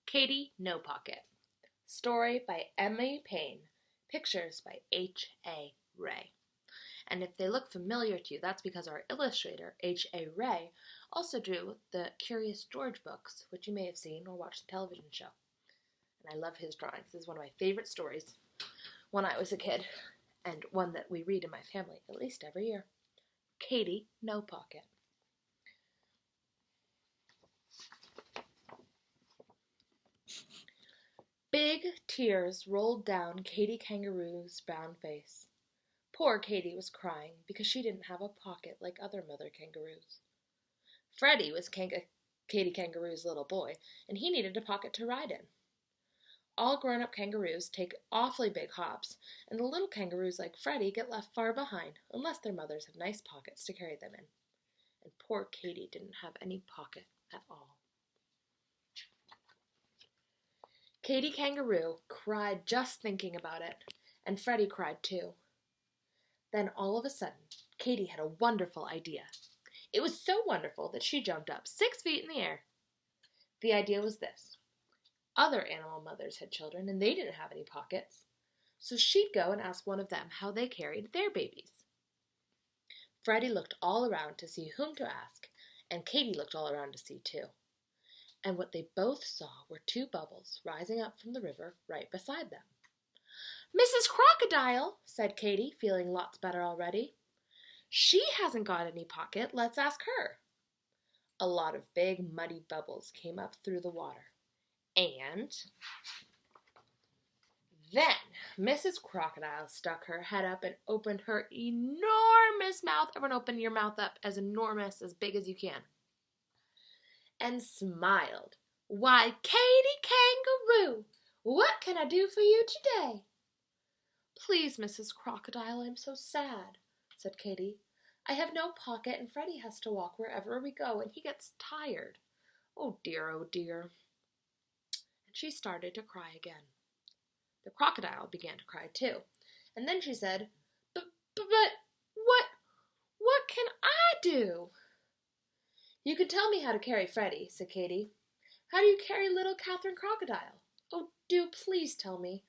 Katy No-Pocket. Story by Emma Payne. Pictures by H.A. Ray. And if they look familiar to you, that's because our illustrator, H.A. Ray, also drew the Curious George books, which you may have seen or watched the television show. And I love his drawings. This is one of my favorite stories when I was a kid, and one that we read in my family at least every year. Katy No-Pocket. Big tears rolled down Katy Kangaroo's brown face. Poor Katy was crying because she didn't have a pocket like other mother kangaroos. Freddie was Katy Kangaroo's little boy, and he needed a pocket to ride in. All grown-up kangaroos take awfully big hops, and the little kangaroos like Freddie get left far behind unless their mothers have nice pockets to carry them in. And poor Katy didn't have any pocket at all. Katy Kangaroo cried just thinking about it, and Freddie cried too. Then all of a sudden, Katy had a wonderful idea. It was so wonderful that she jumped up 6 feet in the air. The idea was this. Other animal mothers had children, and they didn't have any pockets, so she'd go and ask one of them how they carried their babies. Freddie looked all around to see whom to ask, and Katy looked all around to see too. And what they both saw were 2 bubbles rising up from the river right beside them. "Mrs. Crocodile," said Katy, feeling lots better already. "She hasn't got any pocket. Let's ask her." A lot of big, muddy bubbles came up through the water. And then Mrs. Crocodile stuck her head up and opened her enormous mouth. Everyone open your mouth up as enormous, as big as you can. And smiled. "Why, Katy Kangaroo, what can I do for you today?" "Please, Mrs. Crocodile, I'm so sad," said Katy. "I have no pocket, and Freddie has to walk wherever we go, and he gets tired. Oh dear, oh dear." And she started to cry again. The crocodile began to cry too, and then she said, But what can I do?" "You can tell me how to carry Freddie," said Katy. "How do you carry little Catherine Crocodile? Oh, do please tell me."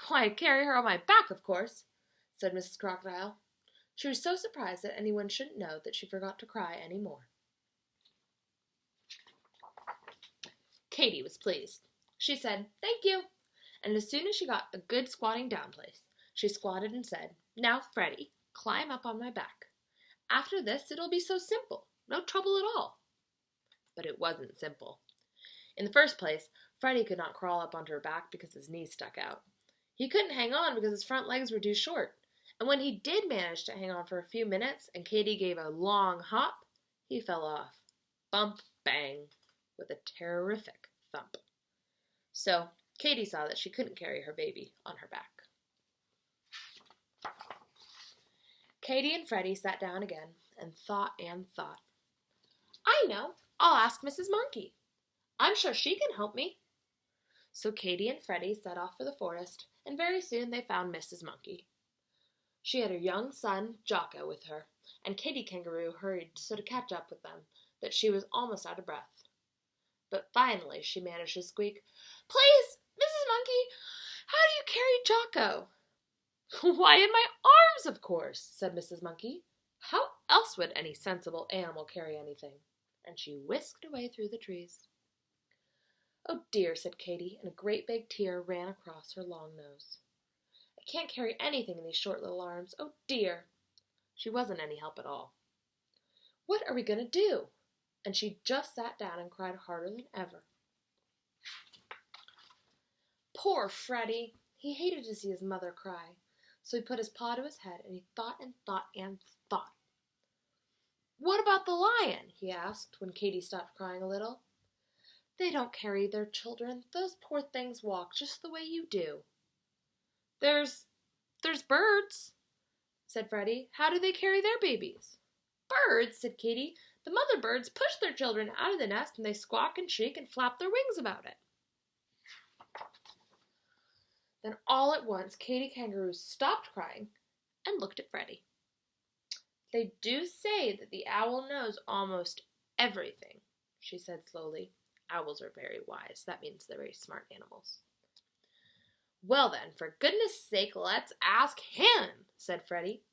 "Why, I carry her on my back, of course," said Mrs. Crocodile. She was so surprised that anyone shouldn't know that she forgot to cry any more. Katy was pleased. She said, "Thank you," and as soon as she got a good squatting down place, she squatted and said, "Now, Freddie, climb up on my back. After this, it'll be so simple. No trouble at all." But it wasn't simple. In the first place, Freddie could not crawl up onto her back because his knees stuck out. He couldn't hang on because his front legs were too short. And when he did manage to hang on for a few minutes and Katy gave a long hop, he fell off. Bump, bang, with a terrific thump. So Katy saw that she couldn't carry her baby on her back. Katy and Freddie sat down again and thought and thought. "I know, I'll ask Mrs. Monkey. I'm sure she can help me." So Katy and Freddie set off for the forest, and very soon they found Mrs. Monkey. She had her young son, Jocko, with her, and Katy Kangaroo hurried so to catch up with them that she was almost out of breath. But finally she managed to squeak, "Please, Mrs. Monkey, how do you carry Jocko?" "Why, in my arms, of course," said Mrs. Monkey. "How else would any sensible animal carry anything?" And she whisked away through the trees. "Oh dear," said Katy, and a great big tear ran across her long nose. "I can't carry anything in these short little arms. Oh dear." She wasn't any help at all. "What are we going to do?" And she just sat down and cried harder than ever. Poor Freddie! He hated to see his mother cry, so he put his paw to his head and he thought and thought and thought. "What about the lion?" he asked when Katy stopped crying a little. "They don't carry their children. Those poor things walk just the way you do." There's birds," said Freddie. "How do they carry their babies?" "Birds," said Katy. "The mother birds push their children out of the nest and they squawk and shriek and flap their wings about it." Then all at once Katy Kangaroo stopped crying and looked at Freddie. "They do say that the owl knows almost everything," she said slowly. Owls are very wise. That means they're very smart animals. Well then, for goodness sake, let's ask him, said Freddie.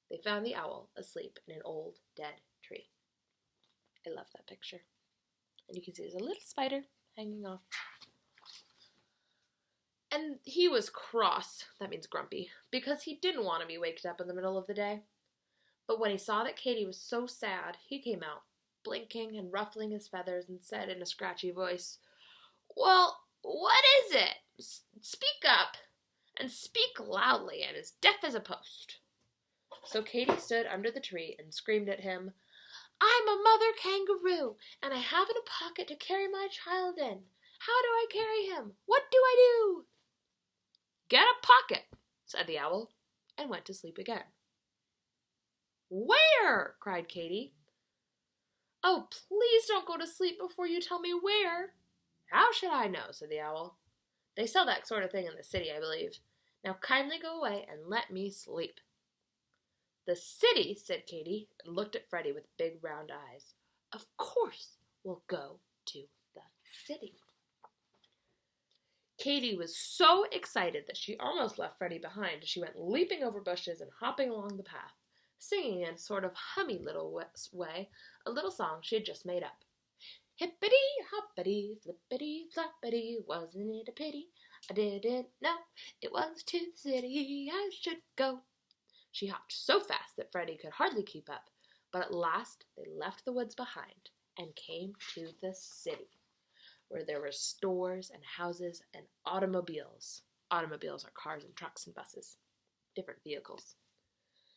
They found the owl asleep in an old, dead tree. I love that picture. And you can see there's a little spider hanging off. And he was cross, that means grumpy, because he didn't want to be waked up in the middle of the day. But when he saw that Katy was so sad, he came out, blinking and ruffling his feathers, and said in a scratchy voice, "Well, what is it? Speak up, and speak loudly, and as deaf as a post." So Katy stood under the tree and screamed at him, "I'm a mother kangaroo, and I haven't a pocket to carry my child in. How do I carry him? What do I do?" "Get a pocket," said the owl, and went to sleep again. "Where?" cried Katy. "Oh, please don't go to sleep before you tell me where." "How should I know?" said the owl. "They sell that sort of thing in the city, I believe. Now kindly go away and let me sleep." "The city," said Katy, and looked at Freddie with big round eyes. "Of course we'll go to the city." Katy was so excited that she almost left Freddie behind as she went leaping over bushes and hopping along the path, singing in a sort of hummy little way a little song she had just made up. "Hippity-hoppity, flippity-floppity, wasn't it a pity? I didn't know it was to the city I should go." She hopped so fast that Freddie could hardly keep up, but at last they left the woods behind and came to the city, where there were stores and houses and automobiles. Automobiles are cars and trucks and buses, different vehicles.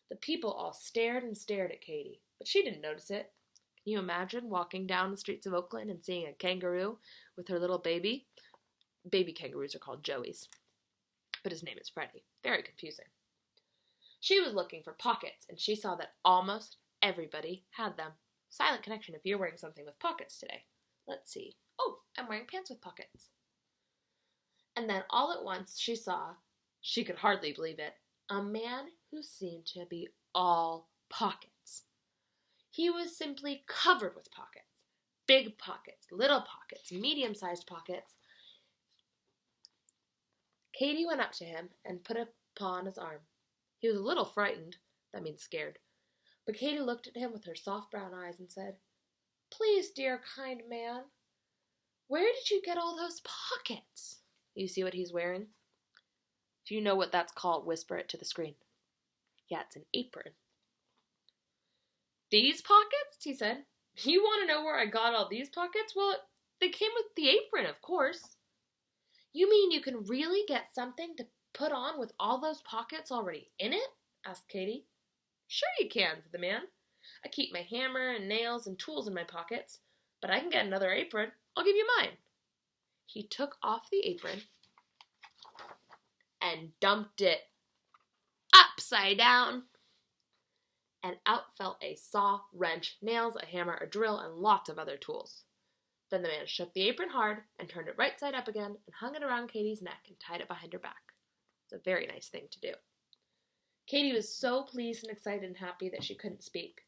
The people all stared and stared at Katy, but she didn't notice it. Can you imagine walking down the streets of Oakland and seeing a kangaroo with her little baby? Baby kangaroos are called Joeys, but his name is Freddie. Very confusing. She was looking for pockets, and she saw that almost everybody had them. Silent connection if you're wearing something with pockets today. Let's see. Oh, I'm wearing pants with pockets. And then all at once she saw, she could hardly believe it, a man who seemed to be all pockets. He was simply covered with pockets. Big pockets, little pockets, medium-sized pockets. Katy went up to him and put a paw on his arm. He was a little frightened, that means scared, but Katy looked at him with her soft brown eyes and said, "Please, dear kind man, where did you get all those pockets?" You see what he's wearing? If you know what that's called, whisper it to the screen. Yeah, it's an apron. "These pockets?" he said. "You want to know where I got all these pockets? Well, they came with the apron, of course." "You mean you can really get something to put on with all those pockets already in it?" asked Katy. "Sure you can," said the man. "I keep my hammer and nails and tools in my pockets, but I can get another apron. I'll give you mine." He took off the apron and dumped it upside down, and out fell a saw, wrench, nails, a hammer, a drill, and lots of other tools. Then the man shook the apron hard and turned it right side up again and hung it around Katy's neck and tied it behind her back. It's a very nice thing to do. Katy was so pleased and excited and happy that she couldn't speak.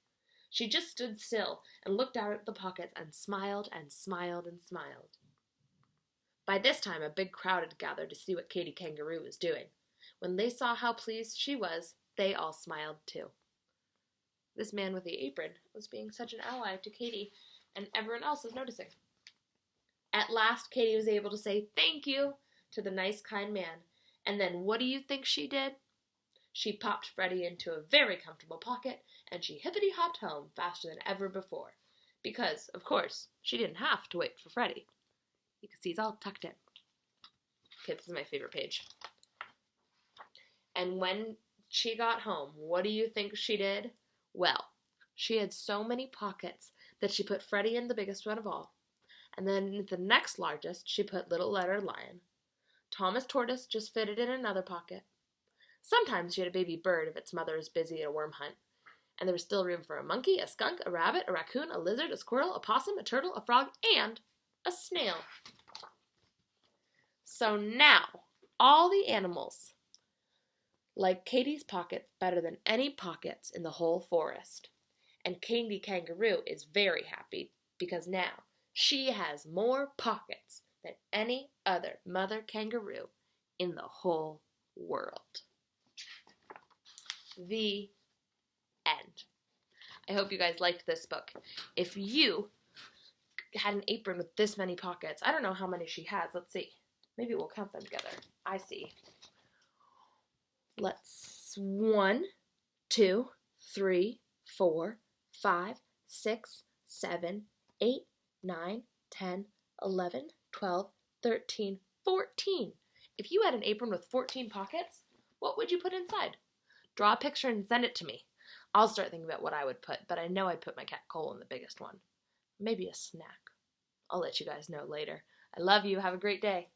She just stood still and looked out at the pockets and smiled and smiled and smiled. By this time a big crowd had gathered to see what Katy Kangaroo was doing. When they saw how pleased she was, they all smiled too. This man with the apron was being such an ally to Katy, and everyone else was noticing. At last Katy was able to say thank you to the nice kind man, and then what do you think she did? She popped Freddie into a very comfortable pocket, and she hippity-hopped home faster than ever before, because, of course, she didn't have to wait for Freddie. You can see he's all tucked in. Okay, this is my favorite page. And when she got home, what do you think she did? Well, she had so many pockets that she put Freddie in the biggest one of all, and then the next largest she put Little Letter Lion. Thomas Tortoise just fitted in another pocket. Sometimes she had a baby bird if its mother was busy at a worm hunt, and there was still room for a monkey, a skunk, a rabbit, a raccoon, a lizard, a squirrel, a possum, a turtle, a frog, and a snail. So now, all the animals like Katy's pockets better than any pockets in the whole forest. And Katy Kangaroo is very happy because now She has more pockets than any other mother kangaroo in the whole world. The end. I hope you guys liked this book. If you had an apron with this many pockets, I don't know how many she has. Let's see. Maybe we'll count them together. I see. 1, 2, 3, 4, 5, 6, 7, 8, 9, 10, 11, 12, 13, 14. If you had an apron with 14 pockets, what would you put inside? Draw a picture and send it to me. I'll start thinking about what I would put, but I know I'd put my cat Cole in the biggest one. Maybe a snack. I'll let you guys know later. I love you. Have a great day.